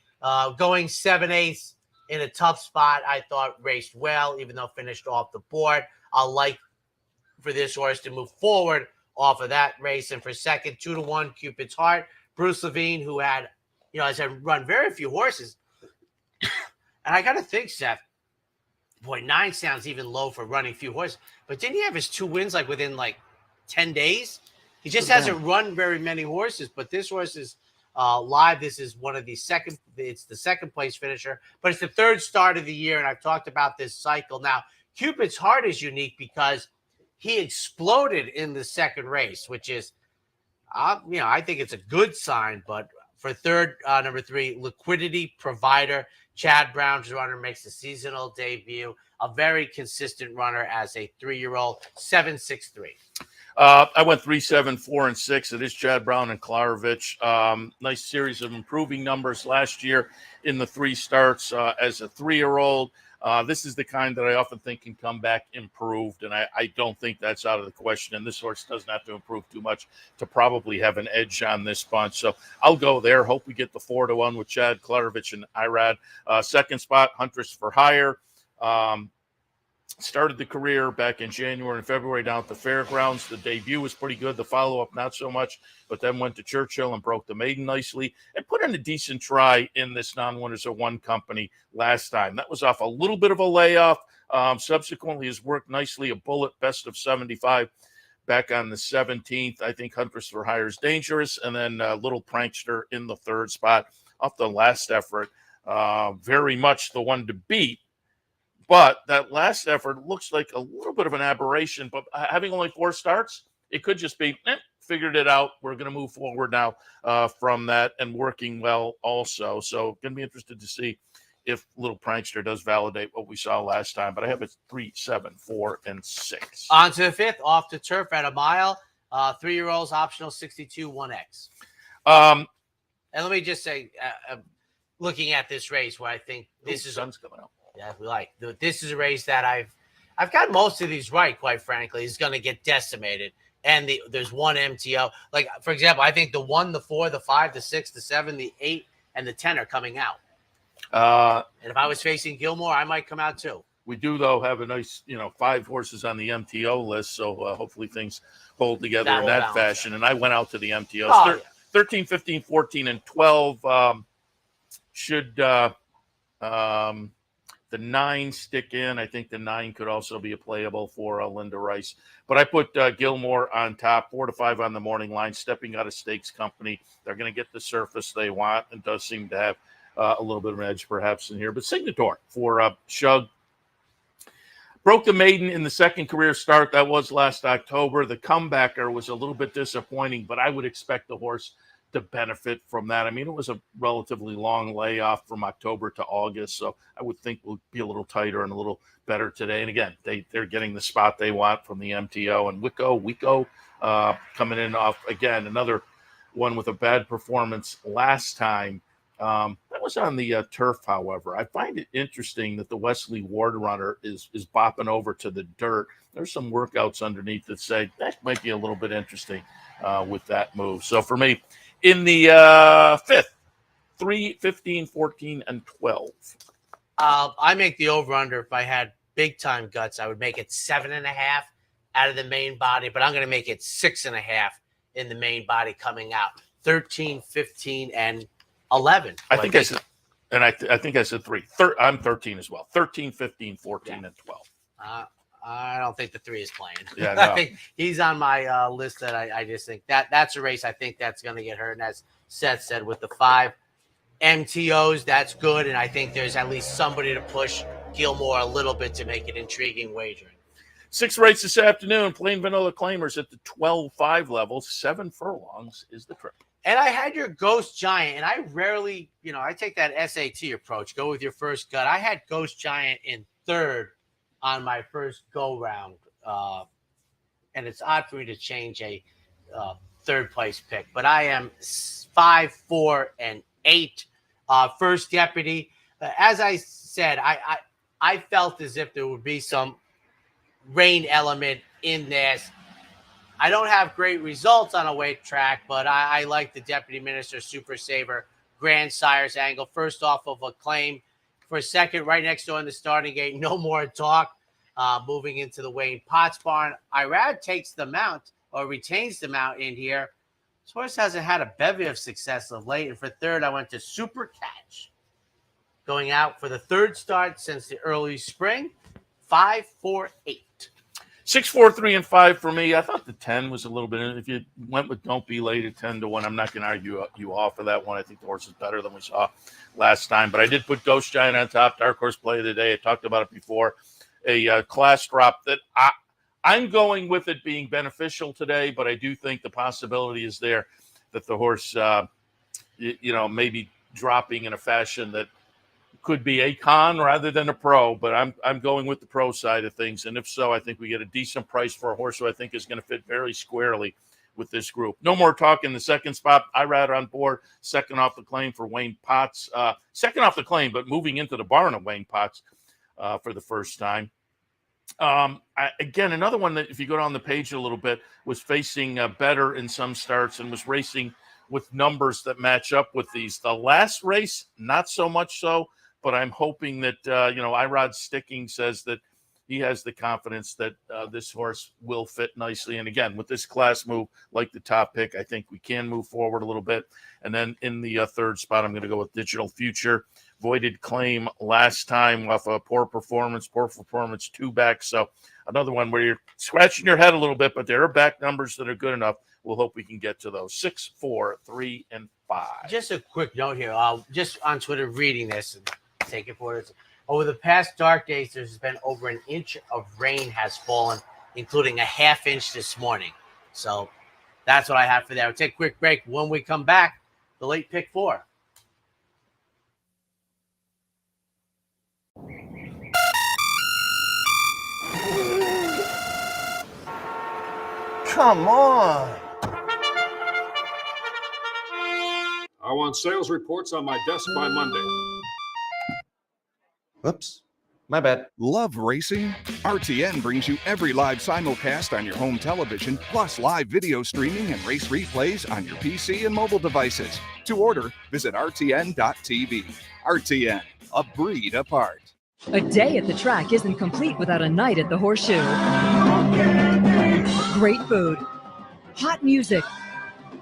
going 7/8 in a tough spot. I thought raced well, even though finished off the board. I'll like for this horse to move forward off of that race. And for second, 2-1, Cupid's Heart. Bruce Levine, who had, as I run very few horses. And I got to think, Seth, boy, 9 sounds even low for running few horses. But didn't he have his 2 wins within 10 days? He just hasn't run very many horses. But this horse is live. This is one of the it's the second place finisher. But it's the 3rd start of the year. And I've talked about this cycle. Now, Cupid's Heart is unique because he exploded in the second race, which is, I think it's a good sign. But for third, number 3, Liquidity Provider, Chad Brown's runner, makes a seasonal debut. A very consistent runner as a 3-year-old. 7-6-3. I went 3, 7, 4, and 6. It is Chad Brown and Klarovich. Nice series of improving numbers last year in the 3 starts as a 3-year-old. This is the kind that I often think can come back improved, and I don't think that's out of the question. And this horse doesn't have to improve too much to probably have an edge on this bunch. So I'll go there. Hope we get the 4-1 with Chad, Klarovich, and Irad. Second spot, Huntress for Hire. Started the career back in January and February down at the Fairgrounds. The debut was pretty good. The follow-up, not so much, but then went to Churchill and broke the maiden nicely and put in a decent try in this non-winners of 1 company last time. That was off a little bit of a layoff. Subsequently has worked nicely, a bullet best of 75 back on the 17th. I think Huntress for Hire is dangerous. And then Little Prankster in the 3rd spot off the last effort. Very much the one to beat. But that last effort looks like a little bit of an aberration. But having only 4 starts, it could just be, figured it out. We're going to move forward now from that and working well also. So going to be interested to see if Little Prankster does validate what we saw last time. But I have it 3, 7, 4, and 6. On to the 5th, off the turf at a mile. 3-year-olds, optional 62 1X. And let me just say, looking at this race where I think this is sun's coming out. Yeah, we like. This is a race that I've got most of these right, quite frankly. Is going to get decimated. And there's one MTO. Like, for example, I think the 1, the 4, the 5, the 6, the 7, the 8, and the 10 are coming out. And if I was facing Gilmore, I might come out too. We do, though, have a nice, 5 horses on the MTO list, so hopefully things hold together in that fashion. And I went out to the MTOs. 13, 15, 14, and 12 should the 9 stick in. I think the 9 could also be a playable for Linda Rice. But I put Gilmore on top, 4 to 5 on the morning line, stepping out of Stakes Company. They're going to get the surface they want and does seem to have a little bit of an edge perhaps in here. But Signator for Shug. Broke the maiden in the second career start. That was last October. The comebacker was a little bit disappointing, but I would expect the horse to benefit from that. I mean, it was a relatively long layoff from October to August, so I would think we'll be a little tighter and a little better today. And again, they're getting the spot they want from the MTO. And Wicco coming in off, again, another one with a bad performance last time. That was on the turf, however. I find it interesting that the Wesley Ward runner is bopping over to the dirt. There's some workouts underneath that say that might be a little bit interesting with that move. So for me, in the 5th, 3, 15, 14, and 12. I make the over-under. If I had big-time guts, I would make it 7.5 out of the main body, but I'm going to make it 6.5 in the main body coming out. 13, 15, and 11. I think I said, and I think I said 3. I'm 13 as well. 13, 15, 14, and 12. I don't think the 3 is playing. Yeah, no. I think he's on my list that I just think that's a race I think that's going to get hurt. And as Seth said, with the 5 MTOs, that's good. And I think there's at least somebody to push Gilmore a little bit to make it intriguing wagering. 6 race this afternoon, plain vanilla claimers at the 12-5 level. 7 furlongs is the trip. And I had your Ghost Giant, and I rarely, I take that SAT approach. Go with your first gut. I had Ghost Giant in 3rd on my first go-round. And it's odd for me to change a 3rd-place pick. But I am 5, 4, and 8. First deputy. As I said, I felt as if there would be some rain element in this. I don't have great results on a weight track, but I like the Deputy Minister Super Saver Grandsire's angle. First off of a claim. For a second, right next door in the starting gate, no more talk. Moving into the Wayne Potts barn. Irad takes the mount or retains the mount in here. This horse hasn't had a bevy of success of late. And for 3rd, I went to Super Catch. Going out for the 3rd start since the early spring. 5, 4, 8. 6, 4, 3, and 5 for me. I thought the 10 was a little bit. If you went with Don't Be Late at 10 to 1, I'm not going to argue you off of that one. I think the horse is better than we saw last time. But I did put Ghost Giant on top. Dark horse play of the day. I talked about it before. A class drop that I'm going with it being beneficial today, but I do think the possibility is there that the horse, maybe dropping in a fashion that could be a con rather than a pro, but I'm going with the pro side of things. And if so, I think we get a decent price for a horse who I think is going to fit very squarely with this group. No more talk in the 2nd spot. Irad on board, 2nd off the claim for Wayne Potts. 2nd off the claim, but moving into the barn of Wayne Potts for the first time. Again, another one that, if you go down the page a little bit, was facing better in some starts and was racing with numbers that match up with these. The last race, not so much so, but I'm hoping that, Irad Sticking says that he has the confidence that this horse will fit nicely. And again, with this class move, like the top pick, I think we can move forward a little bit. And then in the 3rd spot, I'm going to go with Digital Future. Voided claim last time off a poor performance 2 back. So another one where you're scratching your head a little bit, but there are back numbers that are good enough. We'll hope we can get to those. 6, 4, 3, and 5. Just a quick note here. Just on Twitter reading this and take it for it. Over the past dark days, there's been over an inch of rain has fallen, including a half inch this morning. So that's what I have for that. We'll take a quick break. When we come back, the late pick 4. Come on. I want sales reports on my desk by Monday. Oops, my bad. Love racing? RTN brings you every live simulcast on your home television, plus live video streaming and race replays on your PC and mobile devices. To order, visit rtn.tv. RTN, a breed apart. A day at the track isn't complete without a night at the Horseshoe. Great food, hot music,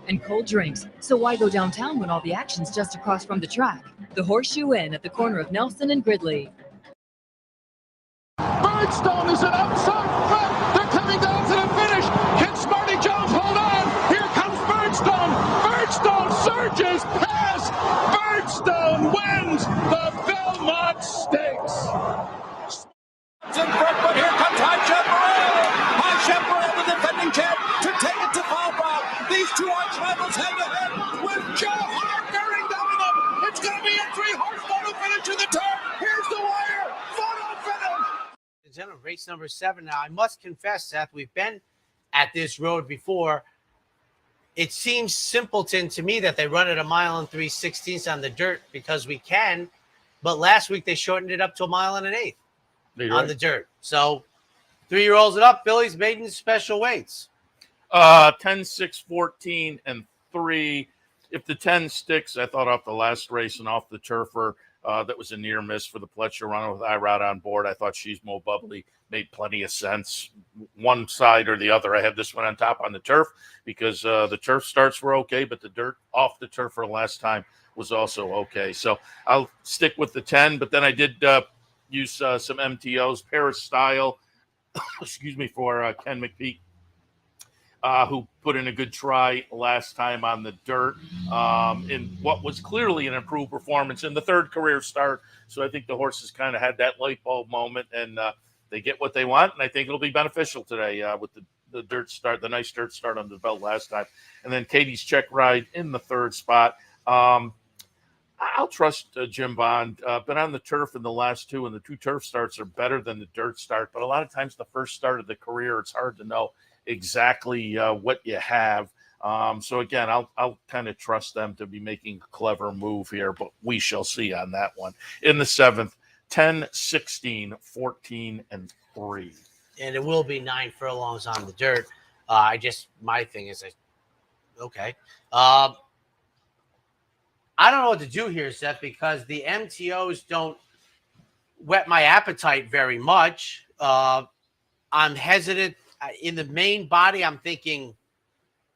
and cold drinks. So why go downtown when all the action's just across from the track? The Horseshoe Inn at the corner of Nelson and Gridley. Birdstone is an outside front. They're coming down to the finish. Can Smarty Jones hold on? Here comes Birdstone. Birdstone surges past. Birdstone wins the Belmont Stakes. It's in front, but here comes High Chaparral. High Chaparral, the defending champ, to take it to Falbrough. These two arch rivals head to head with Joe Hart bearing down on them. It's going to be a 3-horse photo finish to the turn. Here's the wire. Photo finish. Race number 7 now. I must confess, Seth, we've been at this road before. It seems simpleton to me that they run it 1 mile and 3/16 on the dirt because we can, but last week they shortened it up to 1 mile and 1/8 on the dirt. So 3 rolls it up. Billy's maiden special weights. 10, 6, 14, and 3. If the 10 sticks, I thought off the last race and off the turfer, that was a near miss for the Pletcher runner with Irod on board. I thought She's Mo Bubbly made plenty of sense. One side or the other. I had this one on top on the turf because the turf starts were okay, but the dirt off the turf for last time was also okay. So I'll stick with the 10, but then I did use some MTOs, Paris style, excuse me, for Ken McPeak, who put in a good try last time on the dirt in what was clearly an improved performance in the third career start. So I think the horses kind of had that light bulb moment, and they get what they want, and I think it'll be beneficial today with the dirt start, the nice dirt start on the belt last time. And then Katie's check ride in the third spot. I'll trust Jim Bond. Been on the turf in the last 2, and the 2 turf starts are better than the dirt start. But a lot of times the first start of the career, it's hard to know exactly what you have. So again, I'll kind of trust them to be making a clever move here, but we shall see on that one. In the 7th, 10, 16, 14, and 3. And it will be 9 furlongs on the dirt. My thing is, okay. I don't know what to do here, Seth, because the MTOs don't whet my appetite very much. I'm hesitant. In the main body, I'm thinking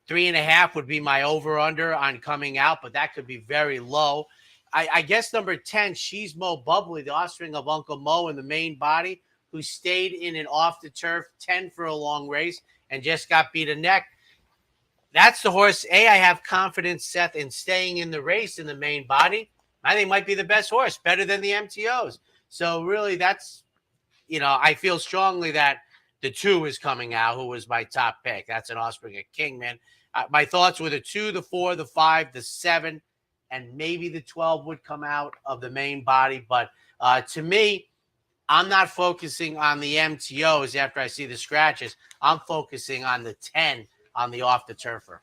3.5 would be my over-under on coming out, but that could be very low. I guess number 10, She's Mo Bubbly, the offspring of Uncle Mo in the main body, who stayed in an off-the-turf 10 for a long race and just got beat a neck. That's the horse, I have confidence, Seth, in staying in the race in the main body. I think might be the best horse, better than the MTOs. So really that's, I feel strongly that the 2 is coming out, who was my top pick. That's an offspring of Kingman. My thoughts were the 2, the 4, the 5, the 7, and maybe the 12 would come out of the main body. But to me, I'm not focusing on the MTOs after I see the scratches. I'm focusing on the 10 on the off-the-turfer.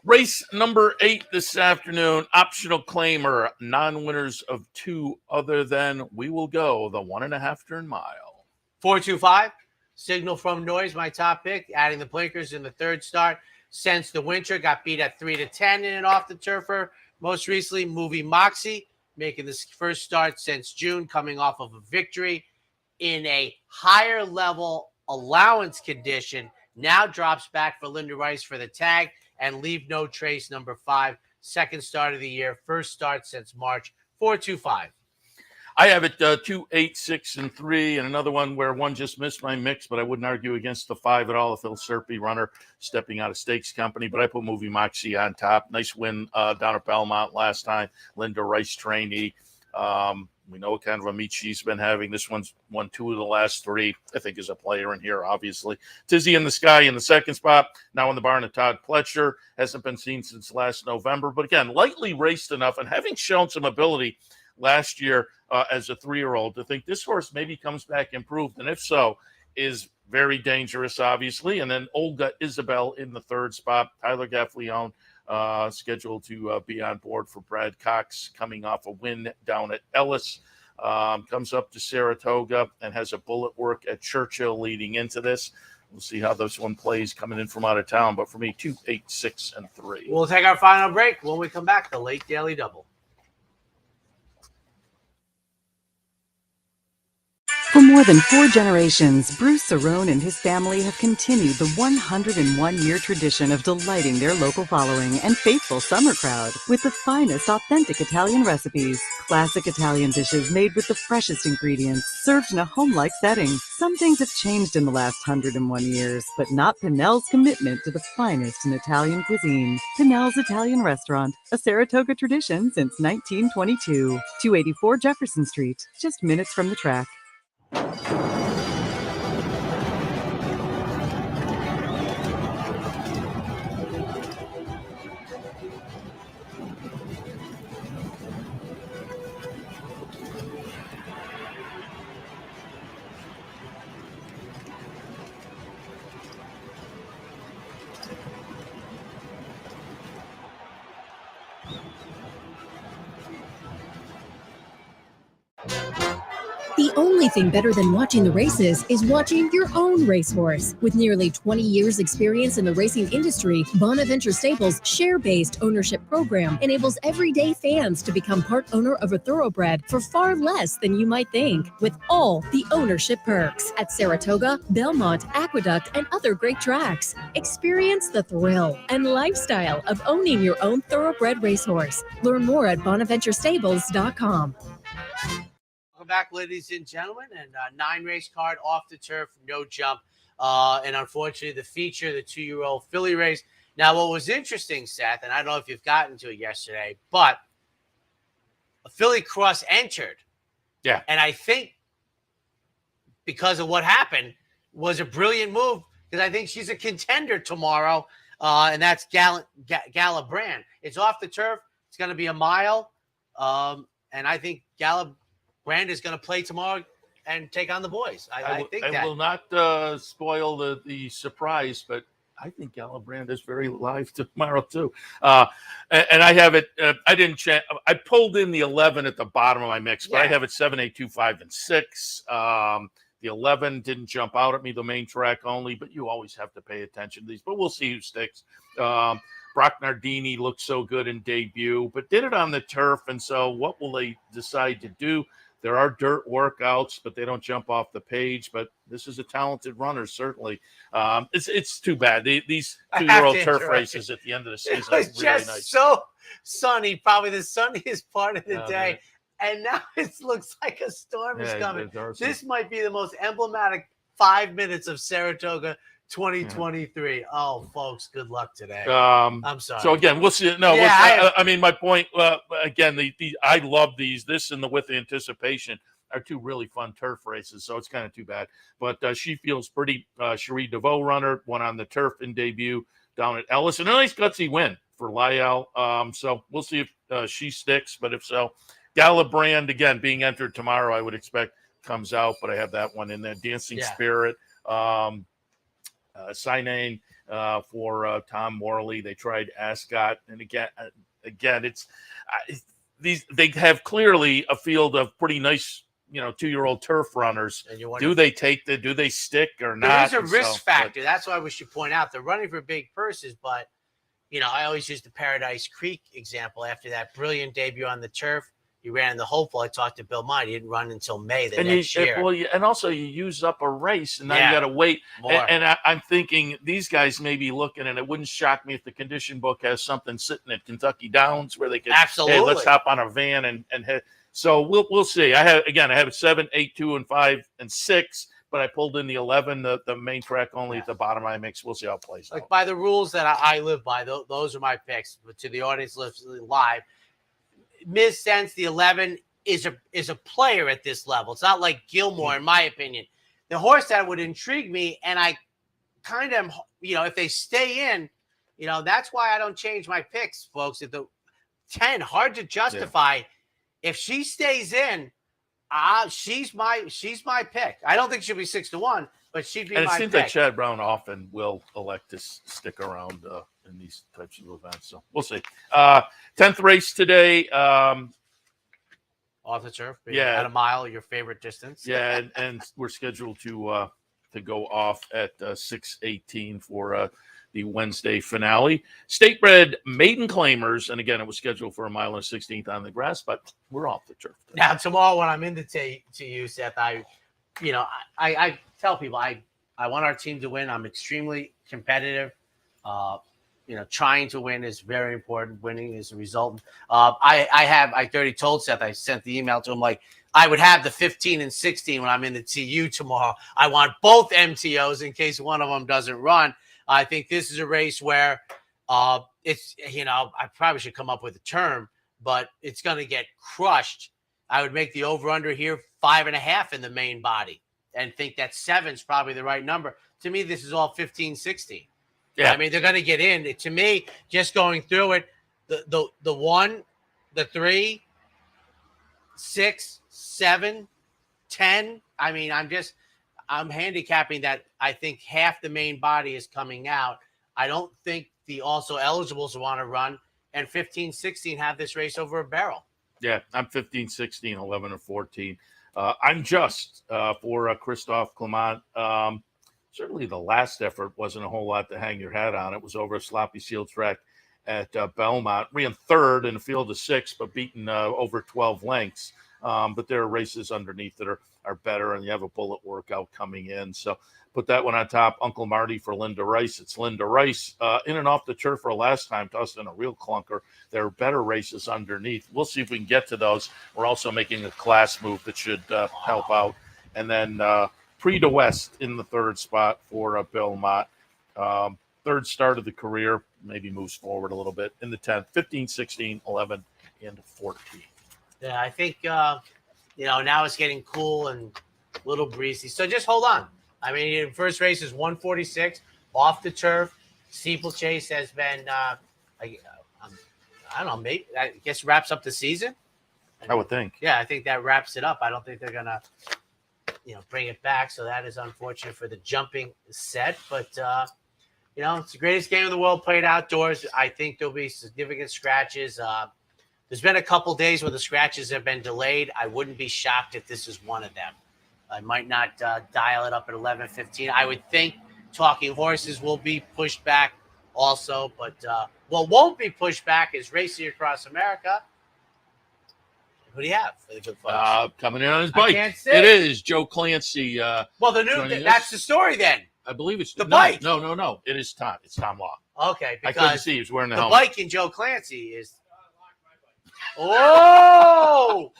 Race number 8 this afternoon, optional claimer, non-winners of 2 other than We Will Go, the 1.5 turn mile. 425, Signal from Noise, my top pick, adding the blinkers in the third start. Since the winter, got beat at 3-10 in an off-the-turfer. Most recently, Movie Moxie, making this first start since June, coming off of a victory in a higher level allowance condition. Now drops back for Linda Rice for the tag, and Leave No Trace, number 5, second start of the year, first start since March. 425. I have it 2, 8, 6, and 3, and another one where one just missed my mix, but I wouldn't argue against the 5 at all. A Phil Serpy runner stepping out of Stakes Company, but I put Movie Moxie on top. Nice win down at Belmont last time. Linda Rice trainee. We know what kind of a meet she's been having. This one's won 2 of the last 3. I think is a player in here, obviously. Tizzy in the Sky in the second spot. Now in the barn of Todd Pletcher. Hasn't been seen since last November. But again, lightly raced enough and having shown some ability last year as a 3-year-old to think this horse maybe comes back improved. And if so, is very dangerous, obviously. And then Olga Isabel in the third spot. Tyler Gaffleone scheduled to be on board for Brad Cox, coming off a win down at Ellis. Comes up to Saratoga and has a bullet work at Churchill leading into this. We'll see how this one plays coming in from out of town. But for me, 2, 8, 6, and 3. We'll take our final break. When we come back, the late Daily Double. For more than 4 generations, Bruce Cerrone and his family have continued the 101-year tradition of delighting their local following and faithful summer crowd with the finest authentic Italian recipes. Classic Italian dishes made with the freshest ingredients, served in a home-like setting. Some things have changed in the last 101 years, but not Pinnell's commitment to the finest in Italian cuisine. Pinnell's Italian Restaurant, a Saratoga tradition since 1922. 284 Jefferson Street, just minutes from the track. The only thing better than watching the races is watching your own racehorse. With nearly 20 years experience in the racing industry, Bonaventure Stables' share-based ownership program enables everyday fans to become part owner of a thoroughbred for far less than you might think, with all the ownership perks at Saratoga, Belmont, Aqueduct, and other great tracks. Experience the thrill and lifestyle of owning your own thoroughbred racehorse. Learn more at bonaventurestables.com. Welcome back, ladies and gentlemen, and 9-race card off the turf, no jump, and unfortunately the feature, the 2-year-old filly race. Now, what was interesting, Seth, and I don't know if you've gotten to it yesterday, but a filly cross entered. Yeah. And I think because of what happened was a brilliant move, because I think she's a contender tomorrow, and that's Gala Brand. It's off the turf. It's going to be a mile, and I think Gala Brand is going to play tomorrow and take on the boys. I think that. I will not spoil the surprise, but I think Galabrand is very live tomorrow too. And I have it. I didn't check. I pulled in the 11 at the bottom of my mix, but I have it 7, 8, 2, 5, and 6. The 11 didn't jump out at me, the main track only, but you always have to pay attention to these. But we'll see who sticks. Brock Nardini looked so good in debut, but did it on the turf. And so what will they decide to do? There are dirt workouts, but they don't jump off the page. But this is a talented runner, certainly. It's too bad. These 2-year-old turf races at the end of the season are really nice. So sunny, probably the sunniest part of the day. And now it looks like a storm is coming. This might be the most emblematic 5 minutes of Saratoga 2023. Oh, folks, good luck today. I'm sorry. So again, we'll see. No, I mean, my point. Again, I love these. This and the With Anticipation are 2 really fun turf races. So it's kind of too bad. But she feels pretty. Cherie DeVoe runner won on the turf in debut down at Ellis, and a nice gutsy win for Lyell. So we'll see if she sticks. But if so, Galabrand again being entered tomorrow, I would expect comes out. But I have that one in there. Dancing Spirit. Sinane for Tom Morley. They tried Ascot, and again, it's they have clearly a field of pretty nice, 2-year-old turf runners. Do they stick or not? There's a risk factor. That's why we should point out they're running for big purses, but I always use the Paradise Creek example after that brilliant debut on the turf. He ran in the hopeful. I talked to Bill Mott. He didn't run until May next year. And also you use up a race, and now you got to wait. And I'm thinking these guys may be looking, and it wouldn't shock me if the condition book has something sitting at Kentucky Downs where they could absolutely. Hey, let's hop on a van and head. So we'll see. I have 7, 8, 2, and 5, and 6. But I pulled in the 11, the main track only at the bottom of my mix. We'll see how it plays out. By the rules that I live by, those are my picks. But to the audience listening live, Ms. Sense, the 11 is a player at this level. It's not like Gilmore, in my opinion. The horse that would intrigue me, and I kind of, if they stay in, that's why I don't change my picks, folks. If the 10, hard to justify. If she stays in, she's my pick. I don't think she'll be 6-1, but she'd be my pick. And it seems like Chad Brown often will elect to stick around in these types of events. So we'll see. 10th race today. Off the turf, yeah, at a mile, your favorite distance. Yeah, and we're scheduled to go off at 6:18 for the Wednesday finale. State bred maiden claimers, and again, it was scheduled for a mile and 16th on the grass, but we're off the turf today. Now tomorrow, when I'm in to you, Seth, I tell people I want our team to win. I'm extremely competitive. Trying to win is very important. Winning is a result. I already told Seth, I sent the email to him, like, I would have the 15 and 16 when I'm in the TU tomorrow. I want both MTOs in case one of them doesn't run. I think this is a race where it's, I probably should come up with a term, but it's going to get crushed. I would make the over-under here 5.5 in the main body and think that 7's probably the right number. To me, this is all 15, 16. Yeah, I mean, they're going to get in. To me, just going through it, the 1, the 3, 6, 7, 10. I mean, I'm handicapping that. I think half the main body is coming out. I don't think the also eligibles want to run, and 15, 16 have this race over a barrel. Yeah, I'm 15, 16, 11, or 14. I'm just for Christophe Clement. Certainly the last effort wasn't a whole lot to hang your hat on. It was over a sloppy seal track at Belmont. Ran third in a field of 6, but beaten over 12 lengths. But there are races underneath that are better, and you have a bullet workout coming in. So put that one on top. Uncle Marty for Linda Rice. It's Linda Rice in and off the turf for a last time, tossed in a real clunker. There are better races underneath. We'll see if we can get to those. We're also making a class move that should help out. And then Prix de West in the 3rd spot for Belmont. 3rd start of the career, maybe moves forward a little bit in the 10th, 15, 16, 11, and 14. Yeah, I think, now it's getting cool and a little breezy. So just hold on. I mean, first race is 146 off the turf. Steeplechase has been, I don't know, maybe, I guess wraps up the season. I would think. Yeah, I think that wraps it up. I don't think they're going to, bring it back. So that is unfortunate for the jumping set. But, it's the greatest game in the world played outdoors. I think there'll be significant scratches. There's been a couple days where the scratches have been delayed. I wouldn't be shocked if this is one of them. I might not dial it up at 11:15. I would think Talking Horses will be pushed back also. But what won't be pushed back is Racing Across America. Who do you have for the good folks? Coming in on his bike. I can't see. It is Joe Clancy. Well, that's the story then. I believe it's the bike. No. It is Tom. It's Tom Law. Okay, I because couldn't see. He was wearing the helmet. bike in Joe Clancy is. Whoa!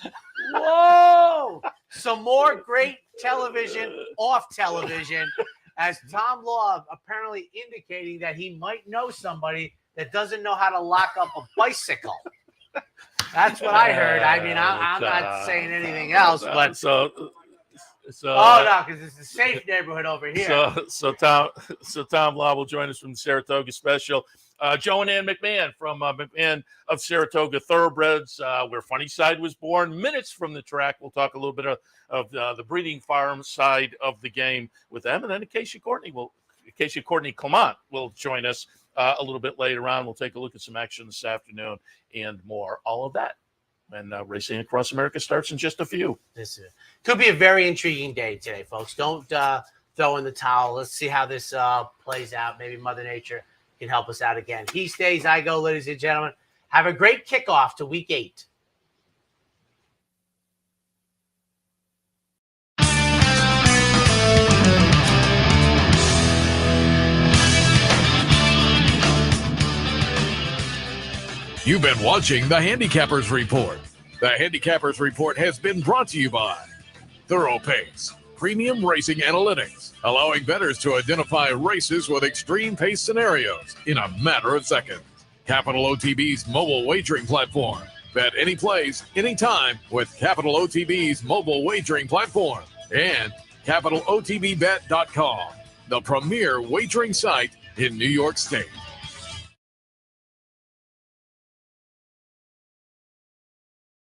Some more great television off television, as Tom Law apparently indicating that he might know somebody that doesn't know how to lock up a bicycle. That's what I heard. I mean, I'm not saying anything else, but so no, because it's a safe neighborhood over here. So Tom Law will join us from the Saratoga Special. Joe and Ann McMahon from McMahon of Saratoga Thoroughbreds, where Funny Side was born. Minutes from the track, we'll talk a little bit of the breeding farm side of the game with them, and then Acacia Courtney Clement will join us a little bit later on. We'll take a look at some action this afternoon and more. All of that. And Racing Across America starts in just a few. This could be a very intriguing day today, folks. Don't throw in the towel. Let's see how this plays out. Maybe Mother Nature can help us out again. He stays, I go, ladies and gentlemen. Have a great kickoff to Week 8. You've been watching the Handicappers Report. The Handicappers Report has been brought to you by Thorough Pace, Premium Racing Analytics, allowing bettors to identify races with extreme pace scenarios in a matter of seconds. Capital OTB's mobile wagering platform. Bet any place, anytime with Capital OTB's mobile wagering platform. And CapitalOTBBet.com, the premier wagering site in New York State.